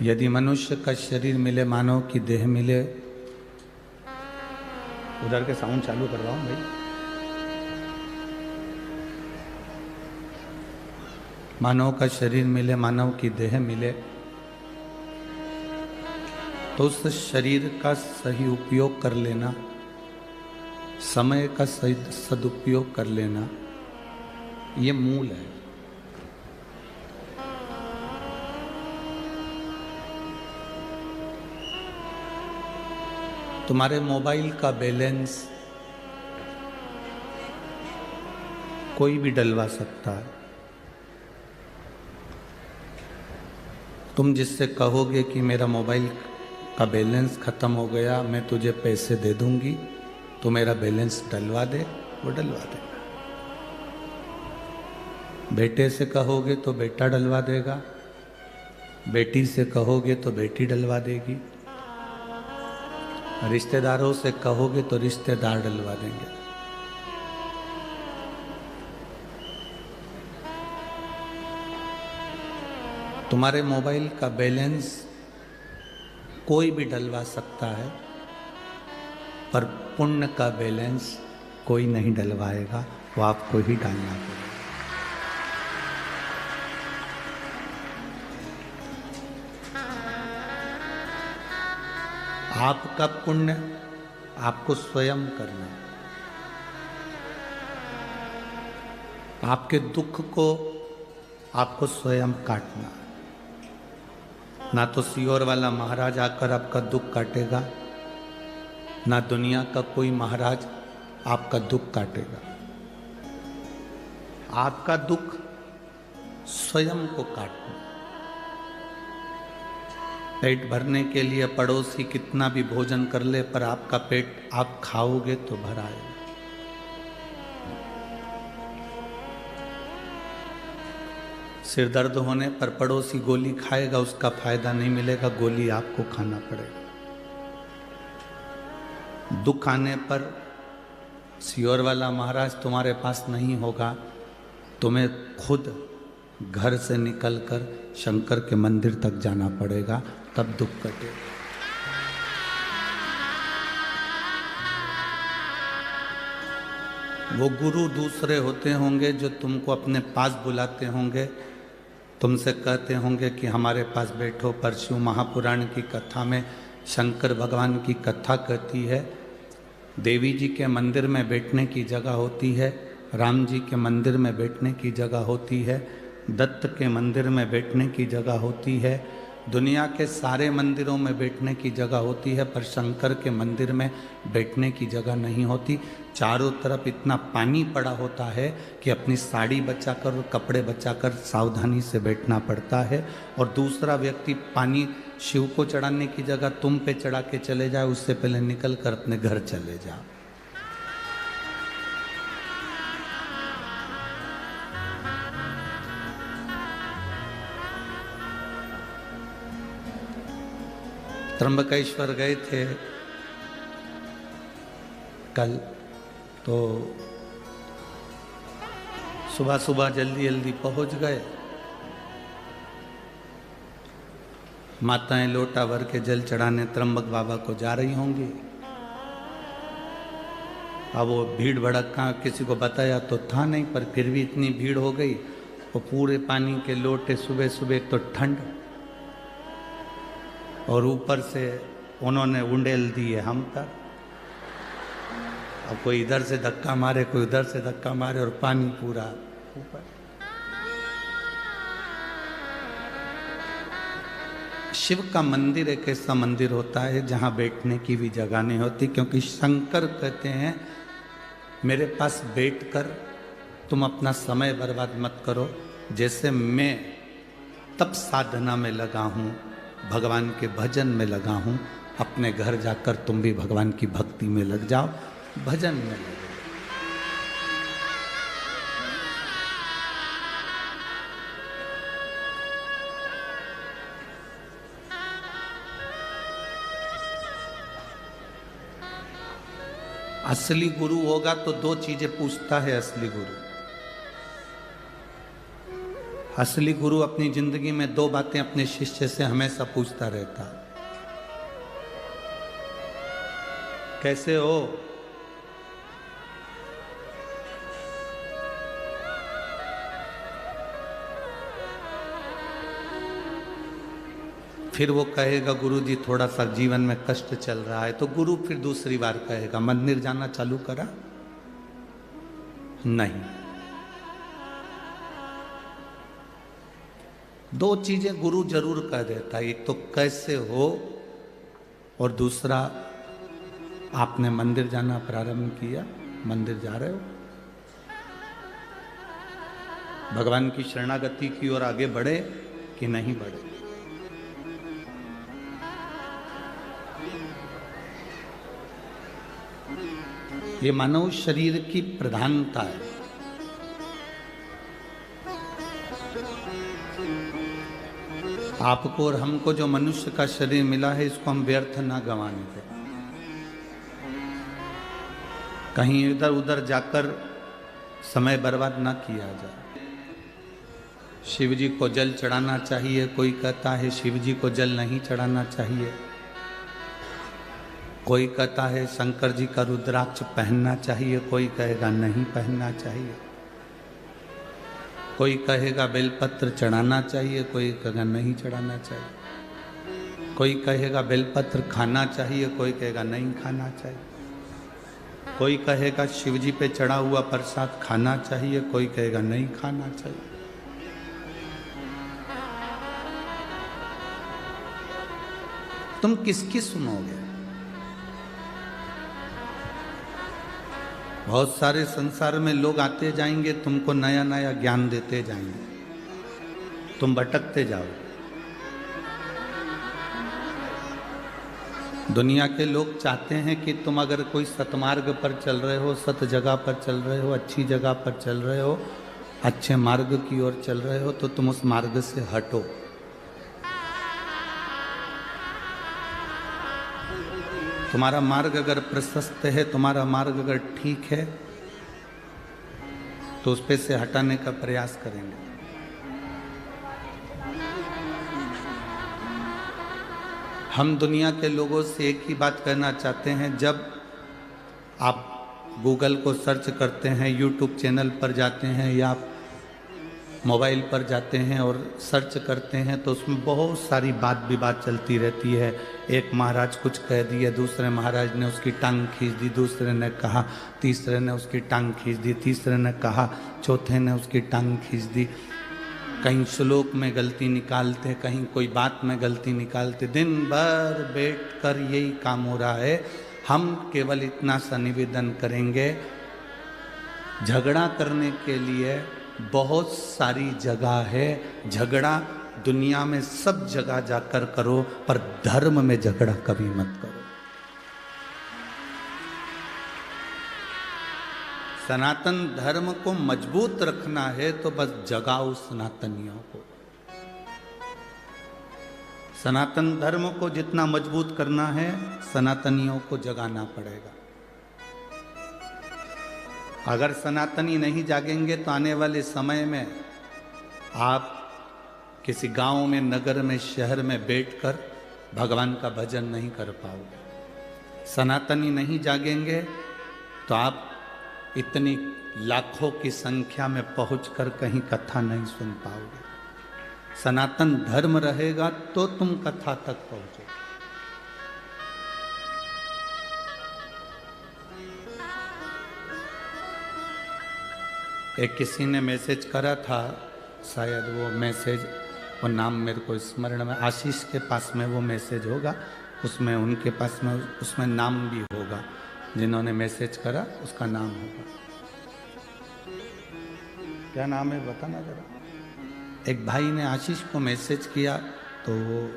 यदि मनुष्य का शरीर मिले, मानव की देह मिले, उधर के साउंड चालू करवाओ भाई। मानव का शरीर मिले, मानव की देह मिले, तो उस शरीर का सही उपयोग कर लेना, समय का सही सदुपयोग कर लेना, ये मूल है। तुम्हारे मोबाइल का बैलेंस कोई भी डलवा सकता है। तुम जिससे कहोगे कि मेरा मोबाइल का बैलेंस खत्म हो गया, मैं तुझे पैसे दे दूंगी, तो मेरा बैलेंस डलवा दे, वो डलवा देगा। बेटे से कहोगे तो बेटा डलवा देगा, बेटी से कहोगे तो बेटी डलवा देगी, रिश्तेदारों से कहोगे तो रिश्तेदार डलवा देंगे। तुम्हारे मोबाइल का बैलेंस कोई भी डलवा सकता है, पर पुण्य का बैलेंस कोई नहीं डलवाएगा, वो आपको ही डालना पड़ेगा। आपका पुण्य आपको स्वयं करना, आपके दुख को आपको स्वयं काटना। ना तो सियोर वाला महाराज आकर आपका दुख काटेगा, ना दुनिया का कोई महाराज आपका दुख काटेगा। आपका दुख स्वयं को काटना। पेट भरने के लिए पड़ोसी कितना भी भोजन कर ले, पर आपका पेट आप खाओगे तो भर आएगा। सिर दर्द होने पर पड़ोसी गोली खाएगा, उसका फायदा नहीं मिलेगा, गोली आपको खाना पड़ेगा। दुख आने पर सियोर वाला महाराज तुम्हारे पास नहीं होगा, तुम्हें खुद घर से निकलकर शंकर के मंदिर तक जाना पड़ेगा, तब दुख कटेगा। वो गुरु दूसरे होते होंगे जो तुमको अपने पास बुलाते होंगे, तुमसे कहते होंगे कि हमारे पास बैठो। पर शिव महापुराण की कथा में शंकर भगवान की कथा कहती है, देवी जी के मंदिर में बैठने की जगह होती है, राम जी के मंदिर में बैठने की जगह होती है, दत्त के मंदिर में बैठने की जगह होती है, दुनिया के सारे मंदिरों में बैठने की जगह होती है, पर शंकर के मंदिर में बैठने की जगह नहीं होती। चारों तरफ इतना पानी पड़ा होता है कि अपनी साड़ी बचाकर और कपड़े बचाकर सावधानी से बैठना पड़ता है। और दूसरा व्यक्ति पानी शिव को चढ़ाने की जगह तुम पे चढ़ा के चले जाए, उससे पहले निकल कर अपने घर चले जाओ। त्र्यंबकेश्वर गए थे कल, तो सुबह सुबह जल्दी जल्दी पहुंच गए। माताएं लोटा भर के जल चढ़ाने त्र्यंबक बाबा को जा रही होंगी। अब वो भीड़ भड़का किसी को बताया तो था नहीं, पर फिर भी इतनी भीड़ हो गई। वो पूरे पानी के लोटे, सुबह सुबह तो ठंड, और ऊपर से उन्होंने उंडेल दिए हम तक। अब कोई इधर से धक्का मारे, कोई उधर से धक्का मारे, और पानी पूरा ऊपर। शिव का मंदिर एक ऐसा मंदिर होता है जहां बैठने की भी जगह नहीं होती, क्योंकि शंकर कहते हैं मेरे पास बैठकर तुम अपना समय बर्बाद मत करो। जैसे मैं तब साधना में लगा हूं, भगवान के भजन में लगा हूं, अपने घर जाकर तुम भी भगवान की भक्ति में लग जाओ, भजन में लग जाओ। असली गुरु होगा तो दो चीजें पूछता है असली गुरु। असली गुरु अपनी जिंदगी में दो बातें अपने शिष्य से हमेशा पूछता रहता, कैसे हो, फिर वो कहेगा गुरु जी थोड़ा सा जीवन में कष्ट चल रहा है, तो गुरु फिर दूसरी बार कहेगा मंदिर जाना चालू करा, नहीं। दो चीजें गुरु जरूर कह देता है, एक तो कैसे हो और दूसरा आपने मंदिर जाना प्रारंभ किया, मंदिर जा रहे हो, भगवान की शरणागति की ओर आगे बढ़े कि नहीं बढ़े। ये मानव शरीर की प्रधानता है। आपको और हमको जो मनुष्य का शरीर मिला है, इसको हम व्यर्थ ना गंवाने दें, कहीं इधर उधर जाकर समय बर्बाद ना किया जाए। शिव जी को जल चढ़ाना चाहिए, कोई कहता है शिव जी को जल नहीं चढ़ाना चाहिए, कोई कहता है शंकर जी का रुद्राक्ष पहनना चाहिए, कोई कहेगा नहीं पहनना चाहिए, कोई कहेगा बेलपत्र चढ़ाना चाहिए, कोई कहेगा नहीं चढ़ाना चाहिए, कोई कहेगा बेलपत्र खाना चाहिए, कोई कहेगा नहीं खाना चाहिए, कोई कहेगा शिव जी पे चढ़ा हुआ प्रसाद खाना चाहिए, कोई कहेगा नहीं खाना चाहिए। तुम किसकी सुनोगे? बहुत सारे संसार में लोग आते जाएंगे, तुमको नया नया ज्ञान देते जाएंगे, तुम भटकते जाओगे। दुनिया के लोग चाहते हैं कि तुम अगर कोई सतमार्ग पर चल रहे हो, सत जगह पर चल रहे हो, अच्छी जगह पर चल रहे हो, अच्छे मार्ग की ओर चल रहे हो, तो तुम उस मार्ग से हटो। तुम्हारा मार्ग अगर प्रशस्त है, तुम्हारा मार्ग अगर ठीक है, तो उस पे से हटाने का प्रयास करेंगे। हम दुनिया के लोगों से एक ही बात कहना चाहते हैं, जब आप गूगल को सर्च करते हैं, यूट्यूब चैनल पर जाते हैं या आप मोबाइल पर जाते हैं और सर्च करते हैं, तो उसमें बहुत सारी बात विवाद चलती रहती है। एक महाराज कुछ कह दिए, दूसरे महाराज ने उसकी टांग खींच दी, दूसरे ने कहा, तीसरे ने उसकी टांग खींच दी, तीसरे ने कहा, चौथे ने उसकी टांग खींच दी। कहीं श्लोक में गलती निकालते, कहीं कोई बात में गलती निकालते, दिन भर बैठ कर यही काम हो रहा है। हम केवल इतना सा निवेदन करेंगे, झगड़ा करने के लिए बहुत सारी जगह है, झगड़ा दुनिया में सब जगह जाकर करो, पर धर्म में झगड़ा कभी मत करो। सनातन धर्म को मजबूत रखना है तो बस जगाओ सनातनियों को। सनातन धर्म को जितना मजबूत करना है, सनातनियों को जगाना पड़ेगा। अगर सनातनी नहीं जागेंगे तो आने वाले समय में आप किसी गांव में, नगर में, शहर में बैठकर भगवान का भजन नहीं कर पाओगे। सनातनी नहीं जागेंगे तो आप इतनी लाखों की संख्या में पहुंचकर कहीं कथा नहीं सुन पाओगे। सनातन धर्म रहेगा तो तुम कथा तक पहुंचोगे। एक किसी ने मैसेज करा था, शायद वो मैसेज, वो नाम मेरे को स्मरण में, आशीष के पास में वो मैसेज होगा, उसमें उनके पास में उसमें नाम भी होगा, जिन्होंने मैसेज करा उसका नाम होगा। क्या नाम है बताना जरा। एक भाई ने आशीष को मैसेज किया, तो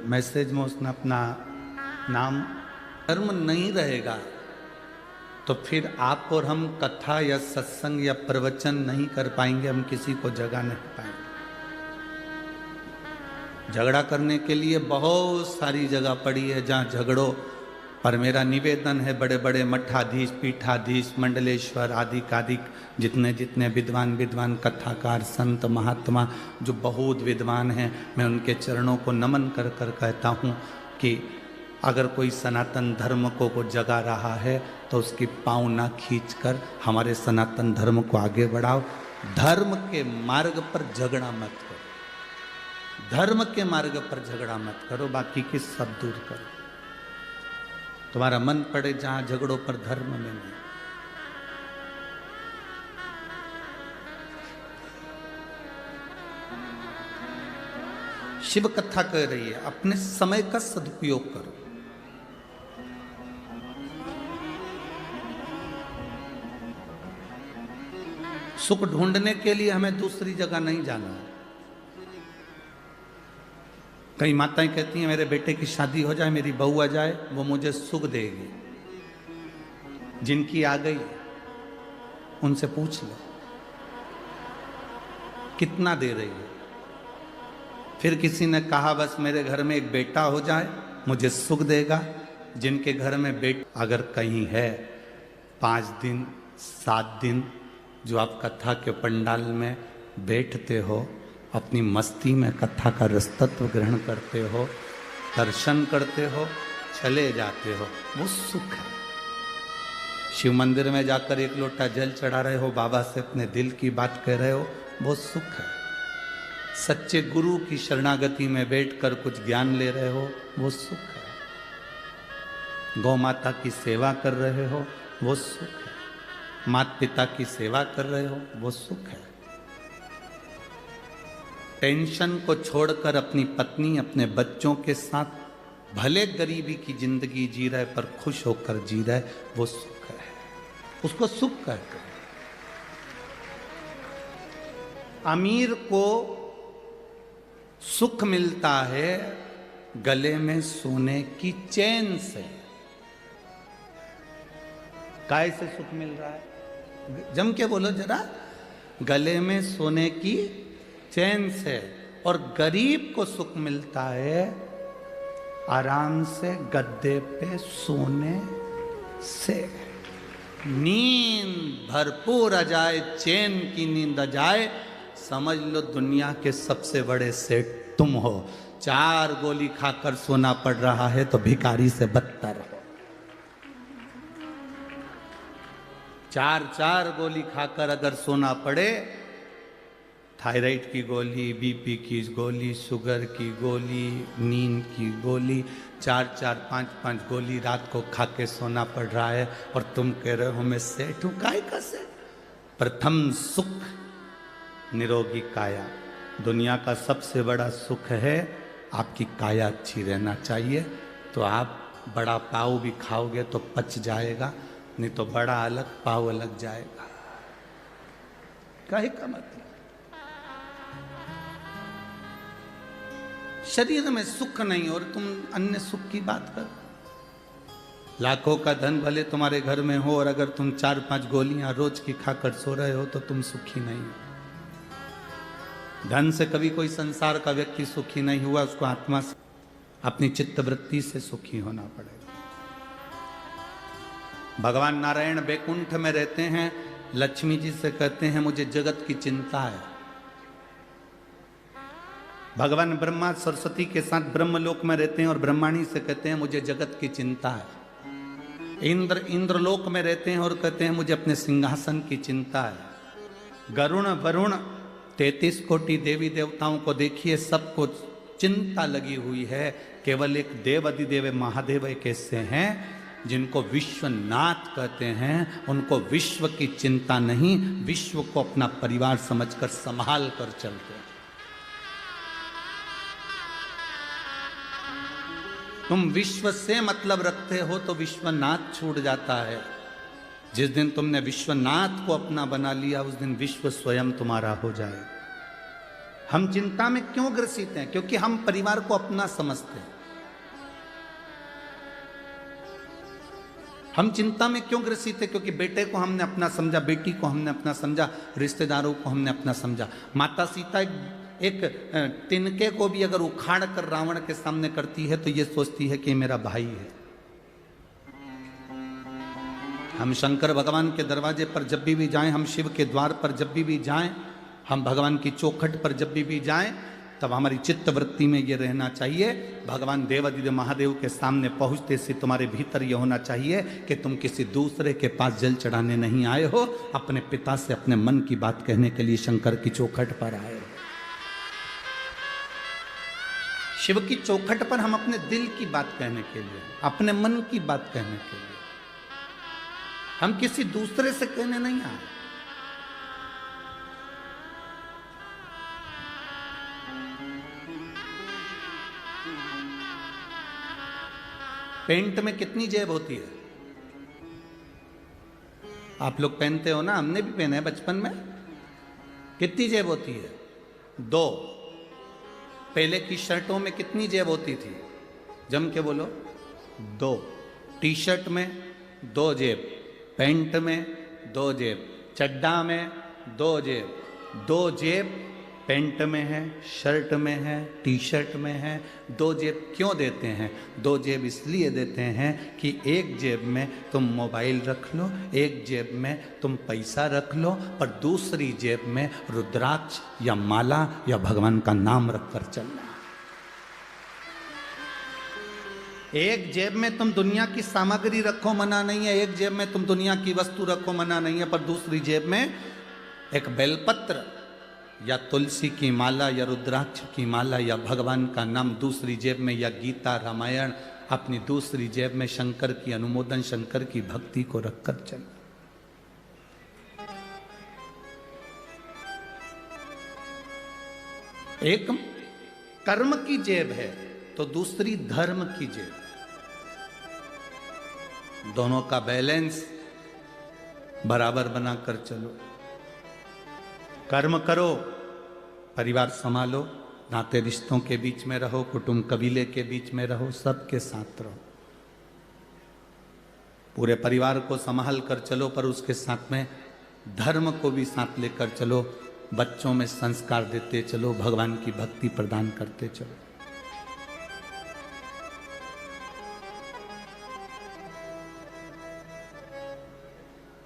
मैसेज में उसने अपना नाम, धर्म नहीं रहेगा तो फिर आप और हम कथा या सत्संग या प्रवचन नहीं कर पाएंगे, हम किसी को जगा नहीं पाएंगे। झगड़ा करने के लिए बहुत सारी जगह पड़ी है, जहाँ झगड़ो पर मेरा निवेदन है, बड़े बड़े मठाधीश, पीठाधीश, मंडलेश्वर आदि कादि जितने जितने विद्वान कथाकार, संत, महात्मा जो बहुत विद्वान हैं, मैं उनके चरणों को नमन कर कर कहता हूँ कि अगर कोई सनातन धर्म को जगा रहा है तो उसकी पाँव ना खींचकर हमारे सनातन धर्म को आगे बढ़ाओ। धर्म के मार्ग पर झगड़ा मत करो, धर्म के मार्ग पर झगड़ा मत करो, बाकी की सब दूर करो। तुम्हारा मन पड़े जहां झगड़ों पर, धर्म में नहीं। शिव कथा कह रही है अपने समय का सदुपयोग करो। सुख ढूंढने के लिए हमें दूसरी जगह नहीं जाना है। कई माताएं कहती हैं मेरे बेटे की शादी हो जाए, मेरी बहू आ जाए, वो मुझे सुख देगी। जिनकी आ गई उनसे पूछ लो कितना दे रही है। फिर किसी ने कहा बस मेरे घर में एक बेटा हो जाए मुझे सुख देगा। जिनके घर में बेटा अगर कहीं है, 5 दिन 7 दिन जो आप कथा के पंडाल में बैठते हो, अपनी मस्ती में कथा का रसतत्व ग्रहण करते हो, दर्शन करते हो, चले जाते हो, वो सुख है। शिव मंदिर में जाकर एक लोटा जल चढ़ा रहे हो, बाबा से अपने दिल की बात कह रहे हो, वो सुख है। सच्चे गुरु की शरणागति में बैठकर कुछ ज्ञान ले रहे हो, वो सुख है। गौ माता की सेवा कर रहे हो, वो सुख है। माता पिता की सेवा कर रहे हो, वो सुख है। टेंशन को छोड़कर अपनी पत्नी, अपने बच्चों के साथ भले गरीबी की जिंदगी जी रहे पर खुश होकर जी रहे, वो सुख है। उसको सुख कहते हैं। अमीर को सुख मिलता है गले में सोने की चैन से। काय से सुख मिल रहा है? जम के बोलो जरा। गले में सोने की चैन से। और गरीब को सुख मिलता है आराम से गद्दे पे सोने से। नींद भरपूर आ जाए, चैन की नींद आ जाए, समझ लो दुनिया के सबसे बड़े सेठ तुम हो। 4 गोली खाकर सोना पड़ रहा है तो भिखारी से बदतर हो। 4 गोली खाकर अगर सोना पड़े, थायराइड की गोली, बीपी की गोली, शुगर की गोली, नींद की गोली, 4-5 गोली रात को खा के सोना पड़ रहा है और तुम कह रहे हो मैं सेठ हूं। काय का सेठ? प्रथम सुख निरोगी काया। दुनिया का सबसे बड़ा सुख है आपकी काया अच्छी रहना चाहिए। तो आप बड़ा पाव भी खाओगे तो पच जाएगा, नहीं तो बड़ा अलग पाव अलग जाएगा। काहे का मतलब? शरीर में सुख नहीं और तुम अन्य सुख की बात कर। लाखों का धन भले तुम्हारे घर में हो और अगर तुम 4-5 गोलियां रोज की खाकर सो रहे हो तो तुम सुखी नहीं हो। धन से कभी कोई संसार का व्यक्ति सुखी नहीं हुआ, उसको आत्मा से, अपनी चित्तवृत्ति से सुखी होना पड़ेगा। भगवान नारायण बैकुंठ में रहते हैं, लक्ष्मी जी से कहते हैं मुझे जगत की चिंता है। भगवान ब्रह्मा सरस्वती के साथ ब्रह्मलोक में रहते हैं और ब्रह्माणी से कहते हैं मुझे जगत की चिंता है। इंद्रलोक में रहते हैं और कहते हैं मुझे अपने सिंहासन की चिंता है। गरुण वरुण 33 कोटि देवी देवताओं को देखिए, सबको चिंता लगी हुई है। केवल एक देव अधिदेव महादेव एक ऐसे हैं जिनको विश्वनाथ कहते हैं। उनको विश्व की चिंता नहीं, विश्व को अपना परिवार समझकर संभाल कर चलते हैं। तुम विश्व से मतलब रखते हो तो विश्वनाथ छूट जाता है। जिस दिन तुमने विश्वनाथ को अपना बना लिया उस दिन विश्व स्वयं तुम्हारा हो जाए। हम चिंता में क्यों ग्रसित हैं? क्योंकि हम परिवार को अपना समझते हैं। हम चिंता में क्यों ग्रसित हैं? क्योंकि बेटे को हमने अपना समझा, बेटी को हमने अपना समझा, रिश्तेदारों को हमने अपना समझा। माता सीता एक तिनके को भी अगर उखाड़ कर रावण के सामने करती है तो ये सोचती है कि मेरा भाई है। हम शंकर भगवान के दरवाजे पर जब भी जाएं, हम शिव के द्वार पर जब भी जाएं, हम भगवान की चौखट पर जब भी जाएं, तब हमारी चित्त वृत्ति में ये रहना चाहिए, भगवान देवादिदेव महादेव के सामने पहुंचते से तुम्हारे भीतर ये होना चाहिए कि तुम किसी दूसरे के पास जल चढ़ाने नहीं आए हो, अपने पिता से अपने मन की बात कहने के लिए शंकर की चौखट पर आए हो। शिव की चौखट पर हम अपने दिल की बात कहने के लिए, अपने मन की बात कहने के लिए, हम किसी दूसरे से कहने नहीं आए। पेंट में कितनी जेब होती है? आप लोग पहनते हो ना, हमने भी पहना है बचपन में। कितनी जेब होती है? 2। पहले की शर्टों में कितनी जेब होती थी? जम के बोलो। 2। टी शर्ट में 2 जेब, पैंट में 2 जेब, चड्डा में 2 जेब। 2 जेब पैंट में है, शर्ट में है, टी शर्ट में है। 2 जेब क्यों देते हैं? 2 जेब इसलिए देते हैं कि एक जेब में तुम मोबाइल रख लो, एक जेब में तुम पैसा रख लो, पर दूसरी जेब में रुद्राक्ष या माला या भगवान का नाम रखकर चलना। एक जेब में तुम दुनिया की सामग्री रखो, मना नहीं है। एक जेब में तुम दुनिया की वस्तु रखो, मना नहीं है। पर दूसरी जेब में एक बेलपत्र या तुलसी की माला या रुद्राक्ष की माला या भगवान का नाम दूसरी जेब में, या गीता रामायण अपनी दूसरी जेब में शंकर की अनुमोदन, शंकर की भक्ति को रखकर चल। एक कर्म की जेब है तो दूसरी धर्म की जेब। दोनों का बैलेंस बराबर बनाकर चलो। कर्म करो, परिवार संभालो, नाते रिश्तों के बीच में रहो, कुटुंब कबीले के बीच में रहो, सबके साथ रहो, पूरे परिवार को संभाल कर चलो, पर उसके साथ में धर्म को भी साथ लेकर चलो। बच्चों में संस्कार देते चलो, भगवान की भक्ति प्रदान करते चलो।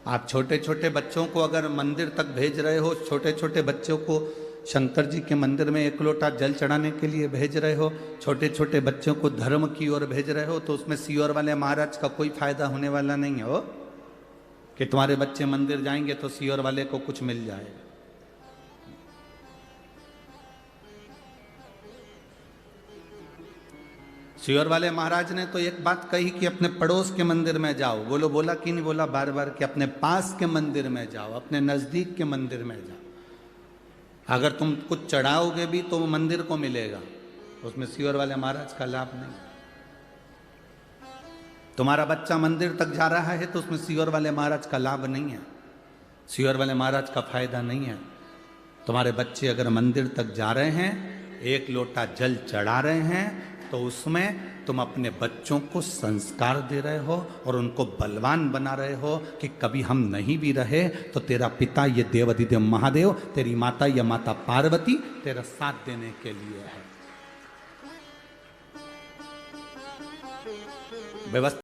आप छोटे छोटे बच्चों को अगर मंदिर तक भेज रहे हो, छोटे छोटे बच्चों को शंकर जी के मंदिर में 1 लोटा जल चढ़ाने के लिए भेज रहे हो, छोटे छोटे बच्चों को धर्म की ओर भेज रहे हो, तो उसमें सीओर वाले महाराज का कोई फायदा होने वाला नहीं हो कि तुम्हारे बच्चे मंदिर जाएंगे तो सीओर वाले को कुछ मिल जाएगा। सीओर वाले महाराज ने तो एक बात कही कि अपने पड़ोस के मंदिर में जाओ। बोलो, बोला कि नहीं बोला? बार बार कि अपने पास के मंदिर में जाओ, अपने नजदीक के मंदिर में जाओ। अगर तुम कुछ चढ़ाओगे भी तो वो मंदिर को मिलेगा, उसमें सीओर वाले महाराज का लाभ नहीं। तुम्हारा बच्चा मंदिर तक जा रहा है तो उसमें सीओर वाले महाराज का लाभ नहीं है, सीओर वाले महाराज का फायदा नहीं है। तुम्हारे बच्चे अगर मंदिर तक जा रहे हैं, 1 लोटा जल चढ़ा रहे हैं, तो उसमें तुम अपने बच्चों को संस्कार दे रहे हो और उनको बलवान बना रहे हो कि कभी हम नहीं भी रहे तो तेरा पिता ये देवादिदेव महादेव, तेरी माता या माता पार्वती तेरा साथ देने के लिए है। व्यवस्था